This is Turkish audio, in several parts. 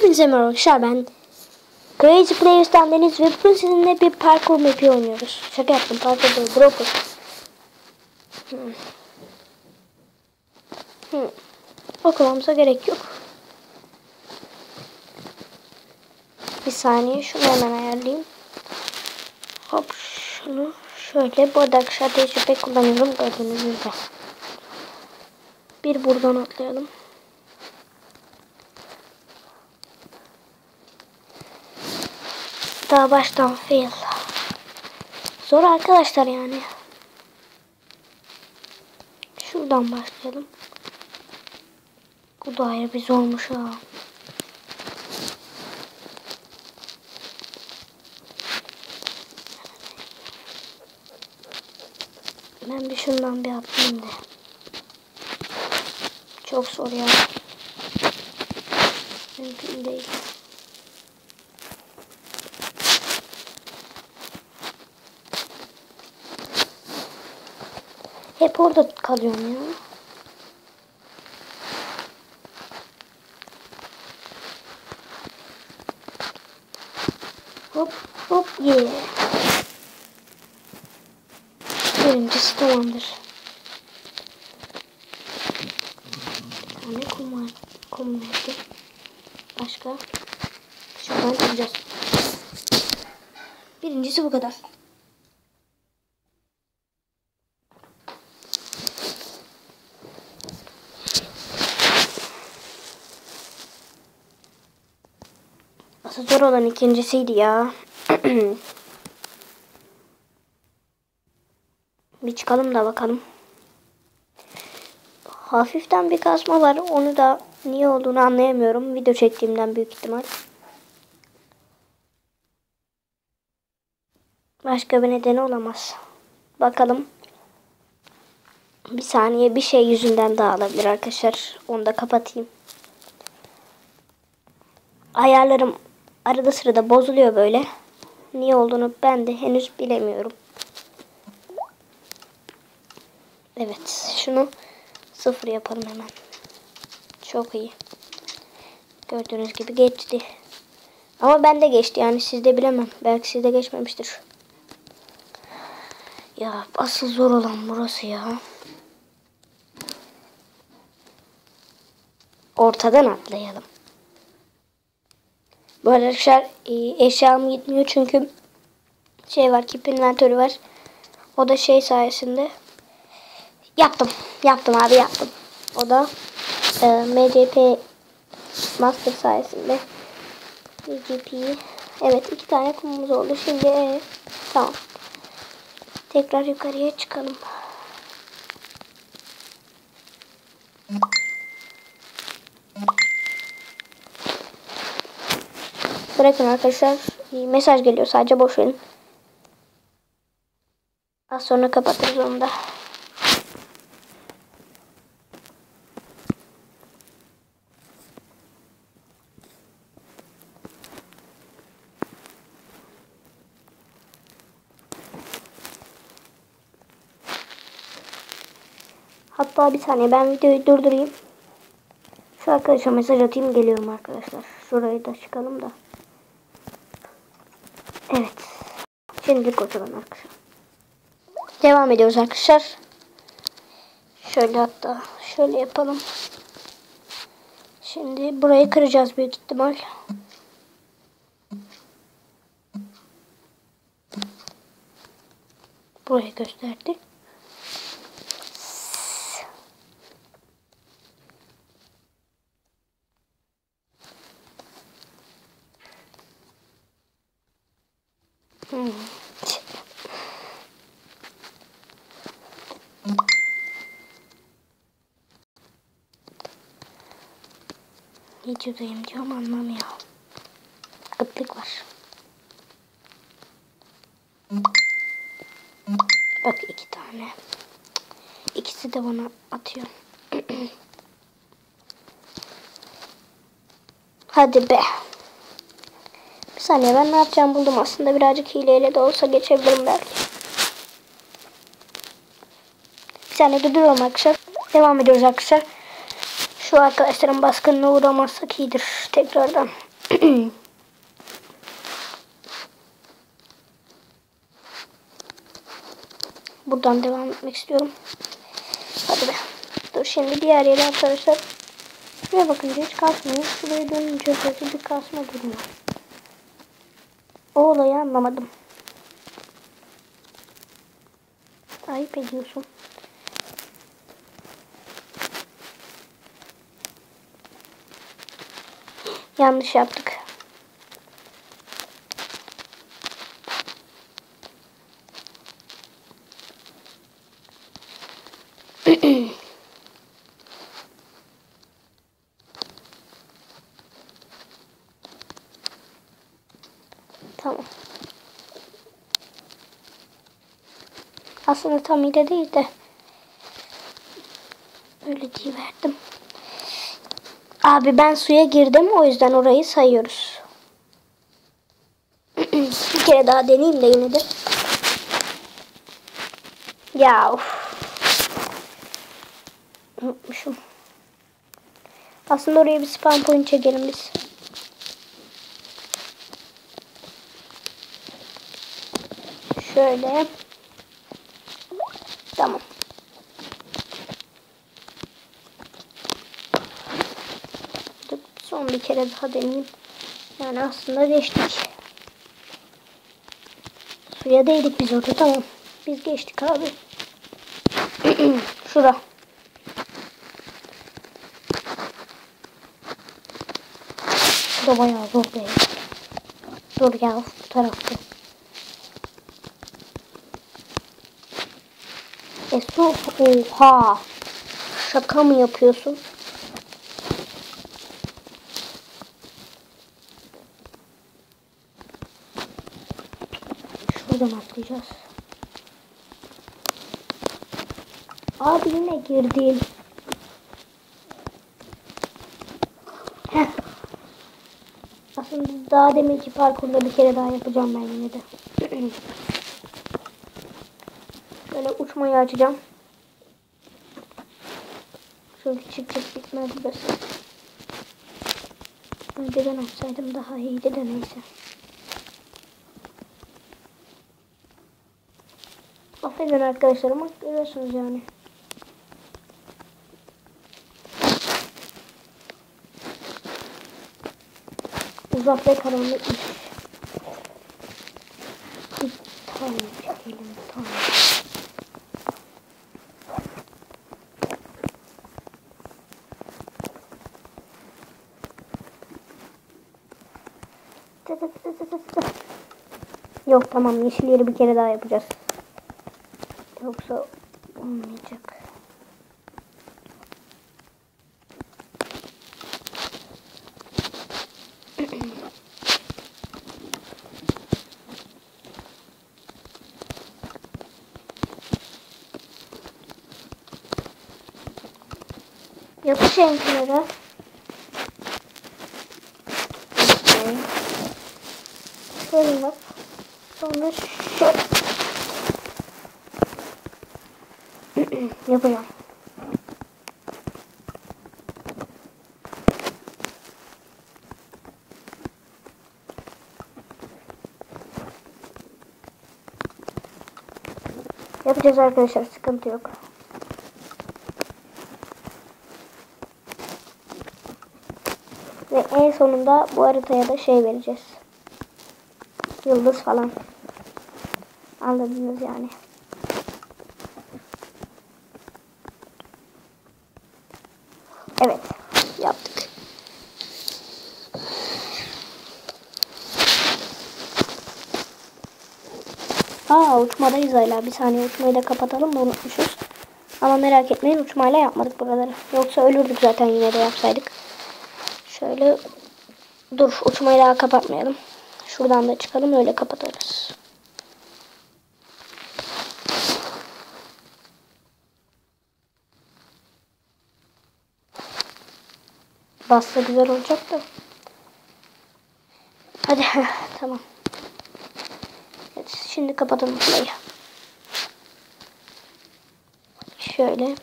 Hepinize merhaba arkadaşlar, ben Crazy Players'tan Deniz ve bugün sizinle bir parkur map'i oynuyoruz. Şaka yaptım, parkur değil, broker. Okumamıza gerek yok. Bir saniye, şunu hemen ayarlayayım. Hop, şunu şöyle. Bu arada arkadaşlar tecrübe kullanıyorum, gördüğünüz gibi. Bir buradan atlayalım. Daha baştan fail. Zor arkadaşlar yani. Şuradan başlayalım. Bu da ayrı bir zormuş ha. Ben bir şundan bir atlayayım da. Çok zor ya. Mümkün değil. Hep orada kalıyorum ya. Hop hop yeah. Birincisi tamamdır. Bir tane kum verdi. Başka? Şuradan çıkacağız. Birincisi bu kadar. Asıl zor olan ikincisiydi ya. Bir çıkalım da bakalım. Hafiften bir kasma var. Onu da niye olduğunu anlayamıyorum. Video çektiğimden büyük ihtimal. Başka bir nedeni olamaz. Bakalım. Bir saniye, bir şey yüzünden daha olabilir arkadaşlar. Onu da kapatayım. Ayarlarım arada sırada bozuluyor böyle. Niye olduğunu ben de henüz bilemiyorum. Evet, şunu 0 yapalım hemen. Çok iyi. Gördüğünüz gibi geçti. Ama bende geçti, yani sizde bilemem. Belki sizde geçmemiştir. Ya asıl zor olan burası ya. Ortadan atlayalım. Bu arada arkadaşlar eşyam gitmiyor çünkü şey var, keep inventörü var. O da şey sayesinde. Yaptım abi, yaptım. O da MCP Master sayesinde. MCP. Evet, 2 tane kumumuz oldu. Şimdi tamam. Tekrar yukarıya çıkalım. Bırakın arkadaşlar. Mesaj geliyor, sadece boş verin. Az sonra kapatırız onu da. Hatta bir saniye, ben videoyu durdurayım. Şu arkadaşa mesaj atayım, geliyorum arkadaşlar. Şurayı da çıkalım da. Evet. Şimdilik oturalım arkadaşlar. Devam ediyoruz arkadaşlar. Şöyle, hatta şöyle yapalım. Şimdi burayı kıracağız büyük ihtimal. Burayı gösterdi. Videodayım diyorum, anlamıyor. Gıtlık var. Bak, 2 tane. İkisi de bana atıyor. Hadi be. Bir saniye, ben ne yapacağım buldum. Aslında birazcık hileyle de olsa geçebilirim belki. Bir saniye duruyorum arkadaşlar. Devam ediyoruz arkadaşlar. Şu arkadaşların baskınına uğramazsak iyidir. Tekrardan Buradan devam etmek istiyorum. Hadi be. Dur şimdi diğer yere arkadaşlar. Şuraya bakınca hiç kasmıyor. Şuraya dönünce böyle bir kasma durumu. O olayı anlamadım. Ayıp ediyorsun. Yanlış yaptık. Tamam. Aslında tam ile değil de öyle diyiverdim. Abi ben suya girdim, o yüzden orayı sayıyoruz. Bir kere daha deneyeyim de yine de. Ya of. Unutmuşum. Aslında oraya bir spawn point çekelim biz. Şöyle. Tamam. Son bir kere daha deneyeyim. Yani aslında geçtik. Suya değdik biz orada, tamam. Biz geçtik abi. Şura. Bu da bayağı zor be. Dur ya, bu tarafta. Su. Oha. Şaka mı yapıyorsun? Şuradan atlayacağız. Abi yine girdim. Heh. Aslında daha deminki parkurda bir kere daha yapacağım ben yine de. Böyle uçmayı açacağım. Çünkü çift gitmez burası. Önceden açsaydım daha iyiydi de neyse. Affedin arkadaşlar ama görüyorsunuz yani. Uzak ve karanlıkmış. Bir tane çekelim, bir tane. Yok tamam, yeşil yeri bir kere daha yapacağız. Yoksa olmayacak. Yapış enklere. Şöyle yap. Sonra şöyle. Yapacağım. Yapacağız arkadaşlar, sıkıntı yok. Ve en sonunda bu haritaya da şey vereceğiz. Yıldız falan. Anladınız yani. Evet. Yaptık. Uçmadayız hala. Bir saniye, uçmayı da kapatalım da unutmuşuz. Ama merak etmeyin, uçmayla yapmadık buraları. Yoksa ölürdük zaten yine de yapsaydık. Şöyle. Dur, uçmayı daha kapatmayalım. Şuradan da çıkalım, öyle kapatırız. Bassa güzel olacak da. Hadi tamam. Evet, şimdi kapatalım burayı. Şöyle.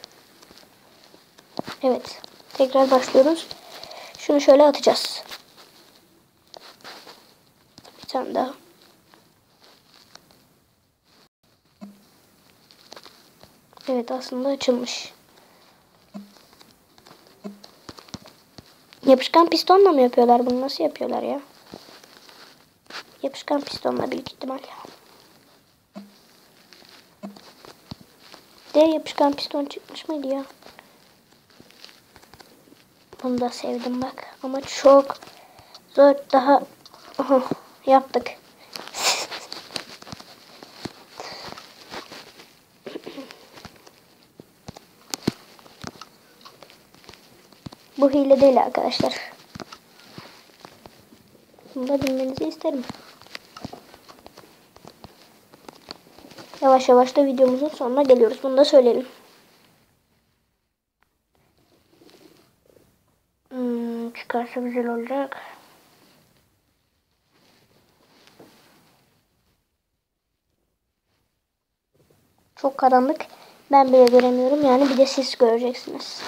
Evet. Tekrar başlıyoruz. Şunu şöyle atacağız. tane daha. Evet, aslında açılmış. Yapışkan pistonla mı yapıyorlar bunu? Nasıl yapıyorlar ya? Yapışkan pistonla büyük ihtimal. Yapışkan piston çıkmış mıydı ya? Bunu da sevdim bak. Ama çok zor. Daha yaptık. Bu hile değil arkadaşlar. Bunu da bilmenizi isterim. Yavaş yavaş da videomuzun sonuna geliyoruz. Bunu da söyleyelim. Çıkarsa güzel olacak. Çok karanlık. Ben bile göremiyorum. Yani bir de siz göreceksiniz.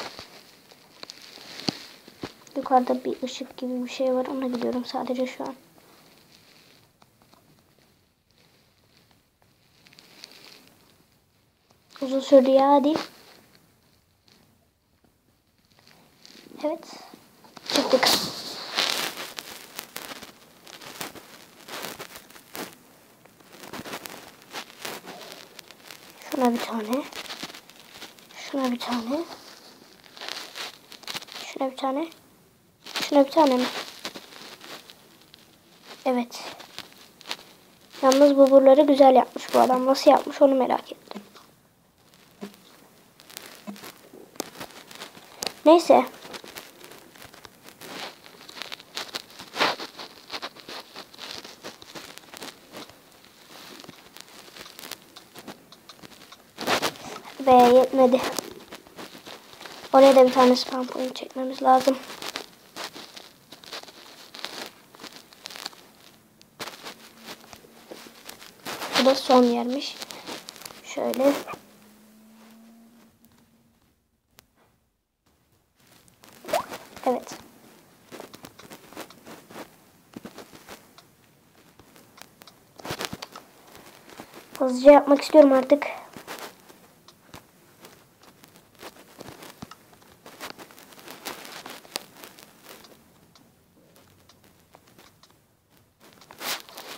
Yukarıda bir ışık gibi bir şey var. Ona gidiyorum sadece şu an. Uzun sürdü ya, hadi. Evet. Çıktık. Şuna bir tane. Şuna bir tane. Şuna bir tane. Şuna bir tane mi? Evet. Yalnız bu buraları güzel yapmış bu adam. Nasıl yapmış onu merak ettim. Neyse. Be yetmedi. Oraya da bir tane spam point çekmemiz lazım. Bu da son yermiş. Şöyle. Evet. Hızlıca yapmak istiyorum artık.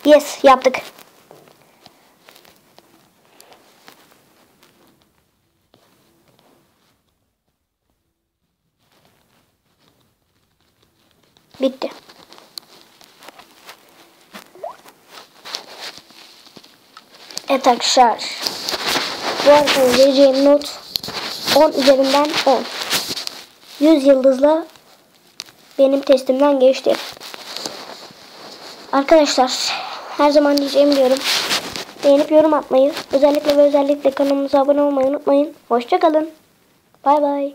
Yes, yaptık. Bitti. Evet arkadaşlar. Bu arada vereceğim not 10 üzerinden 10. 100 yıldızla benim testimden geçti. Arkadaşlar her zaman diyeceğim diyorum. Beğenip yorum atmayı, özellikle kanalımıza abone olmayı unutmayın. Hoşça kalın. Bay bay.